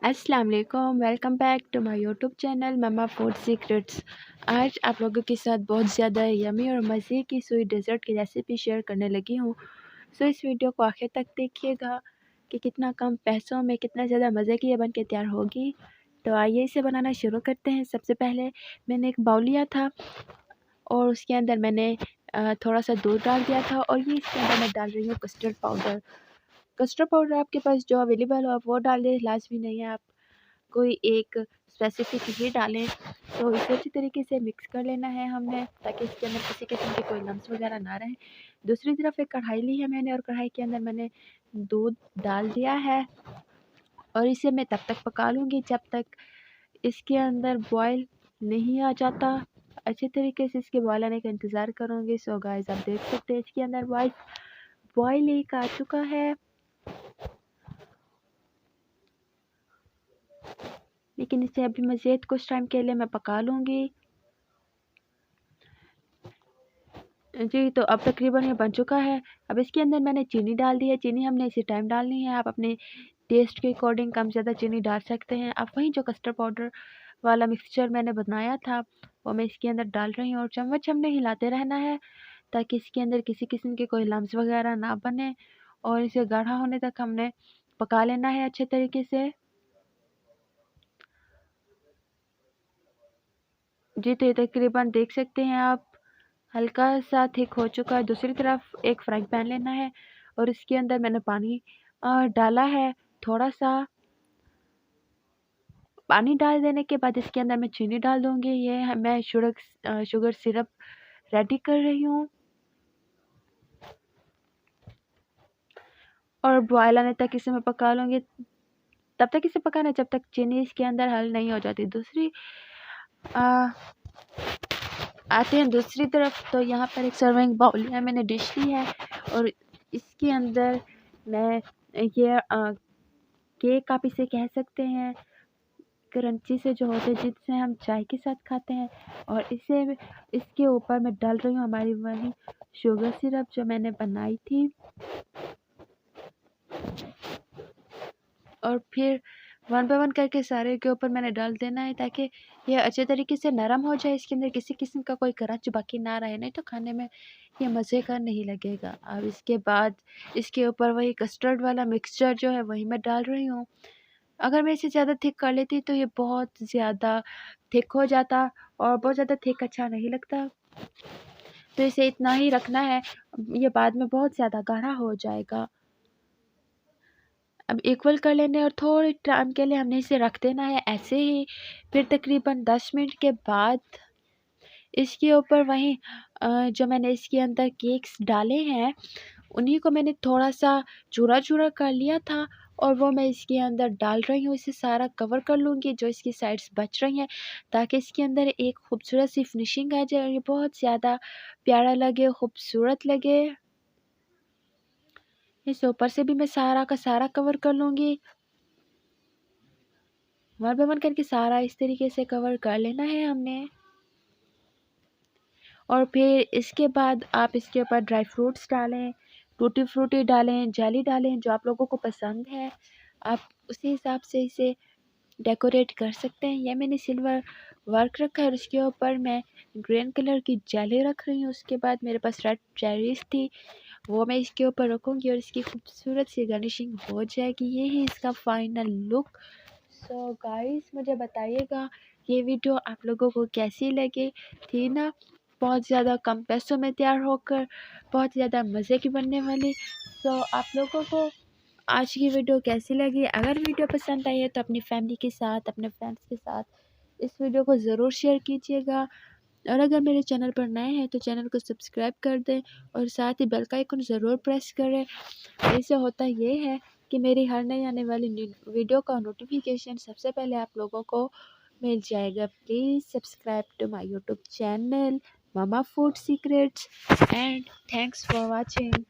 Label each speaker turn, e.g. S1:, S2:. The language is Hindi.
S1: अस्सलाम वालेकुम, welcome back to my YouTube channel mama food secrets. आज आप लोगों के साथ बहुत ज़्यादा यमी और मज़े की स्वीट डेज़र्ट की रेसिपी शेयर करने लगी हूँ। सो इस वीडियो को आखिर तक देखिएगा कि कितना कम पैसों में कितना ज़्यादा मज़े की ये बन के तैयार होगी। तो आइए इसे बनाना शुरू करते हैं। सबसे पहले मैंने एक बाउल लिया था और उसके अंदर मैंने थोड़ा सा दूध डाल दिया था और ये इसके अंदर मैं डाल रही हूँ कस्टर्ड पाउडर। कस्टर्ड पाउडर आपके पास जो अवेलेबल हो आप वो डाल दें, लाज़मी नहीं है आप कोई एक स्पेसिफिक ही डालें। तो इसे अच्छी तरीके से मिक्स कर लेना है हमने, ताकि इसके अंदर किसी किस्म के कोई लम्स वगैरह ना रहें। दूसरी तरफ एक कढ़ाई ली है मैंने और कढ़ाई के अंदर मैंने दूध डाल दिया है और इसे मैं तब तक पका लूँगी जब तक इसके अंदर बॉयल नहीं आ जाता। अच्छे तरीके से इसके बॉयल आने का इंतज़ार करूँगी। सो गाइस आप देख सकते हैं इसके अंदर बॉयल एक आ चुका है, लेकिन इसे अभी मज़ीद कुछ टाइम के लिए मैं पका लूँगी। जी, तो अब तकरीबन ये बन चुका है। अब इसके अंदर मैंने चीनी डाल दी है। चीनी हमने इसी टाइम डालनी है। आप अपने टेस्ट के अकॉर्डिंग कम ज़्यादा चीनी डाल सकते हैं। अब वहीं जो कस्टर्ड पाउडर वाला मिक्सचर मैंने बनाया था वो मैं इसके अंदर डाल रही हूँ और चम्मच हमने हिलाते रहना है, ताकि इसके अंदर किसी किस्म के कोई लम्स वगैरह ना बने और इसे गाढ़ा होने तक हमने पका लेना है अच्छे तरीके से। जी, तो ये तकरीबन देख सकते हैं आप हल्का सा थिक हो चुका है। दूसरी तरफ एक फ्राइंग पैन लेना है और इसके अंदर मैंने पानी डाला है। थोड़ा सा पानी डाल देने के बाद इसके अंदर मैं चीनी डाल दूँगी। ये मैं शुगर सिरप रेडी कर रही हूँ और बॉयल आने तक इसे मैं पका लूँगी। तब तक इसे पकाना जब तक चीनी इसके अंदर हल नहीं हो जाती। अ, आते हैं दूसरी तरफ। तो यहाँ पर एक सर्विंग बाउल लिया है मैंने, डिश ली है और इसके अंदर मैं ये केक आप इसे कह सकते हैं, क्रंची से जो होते हैं जिससे हम चाय के साथ खाते हैं, और इसके ऊपर मैं डाल रही हूँ हमारी वही शुगर सिरप जो मैंने बनाई थी। और फिर वन बाय वन करके सारे के ऊपर मैंने डाल देना है, ताकि ये अच्छे तरीके से नरम हो जाए। इसके अंदर किसी किस्म का कोई क्रंच बाकी ना रहे, नहीं तो खाने में ये मज़े का नहीं लगेगा। अब इसके बाद इसके ऊपर वही कस्टर्ड वाला मिक्सचर जो है वही मैं डाल रही हूँ। अगर मैं इसे ज़्यादा थिक कर लेती तो ये बहुत ज़्यादा थिक हो जाता और बहुत ज़्यादा थिक अच्छा नहीं लगता। तो इसे इतना ही रखना है, ये बाद में बहुत ज़्यादा गाढ़ा हो जाएगा। अब इक्वल कर लेने और थोड़े टाइम के लिए हमने इसे रख देना है ऐसे ही। फिर तकरीबन 10 मिनट के बाद इसके ऊपर वही जो मैंने इसके अंदर केक्स डाले हैं उन्हीं को मैंने थोड़ा सा चूरा-चूरा कर लिया था और वो मैं इसके अंदर डाल रही हूँ। इसे सारा कवर कर लूँगी जो इसकी साइड्स बच रही हैं, ताकि इसके अंदर एक खूबसूरत सी फिनिशिंग आ जाए और ये बहुत ज़्यादा प्यारा लगे, खूबसूरत लगे। इस ऊपर से भी मैं सारा का सारा कवर कर लूँगी। वन बाय वन करके सारा इस तरीके से कवर कर लेना है हमने। और फिर इसके बाद आप इसके ऊपर ड्राई फ्रूट्स डालें, टूटी फ्रूटी डालें, जेली डालें, जो आप लोगों को पसंद है। आप उसी हिसाब से इसे डेकोरेट कर सकते हैं। ये मैंने सिल्वर वर्क रखा है और इसके ऊपर मैं ग्रीन कलर की जेली रख रही हूँ। उसके बाद मेरे पास रेड चेरीज़ थी, वो मैं इसके ऊपर रखूँगी और इसकी खूबसूरत सी गार्निशिंग हो जाएगी। ये ही इसका फाइनल लुक। सो गाइस मुझे बताइएगा ये वीडियो आप लोगों को कैसी लगी थी ना। बहुत ज़्यादा कम पैसों में तैयार होकर बहुत ज़्यादा मज़े की बनने वाली। सो आप लोगों को आज की वीडियो कैसी लगी? अगर वीडियो पसंद आई है तो अपनी फैमिली के साथ, अपने फ्रेंड्स के साथ इस वीडियो को ज़रूर शेयर कीजिएगा। और अगर मेरे चैनल पर नए हैं तो चैनल को सब्सक्राइब कर दें और साथ ही बेल का आइकन ज़रूर प्रेस करें। इससे होता ये है कि मेरी हर नई आने वाली वीडियो का नोटिफिकेशन सबसे पहले आप लोगों को मिल जाएगा। Please subscribe to my YouTube channel mama food secrets and thanks for watching.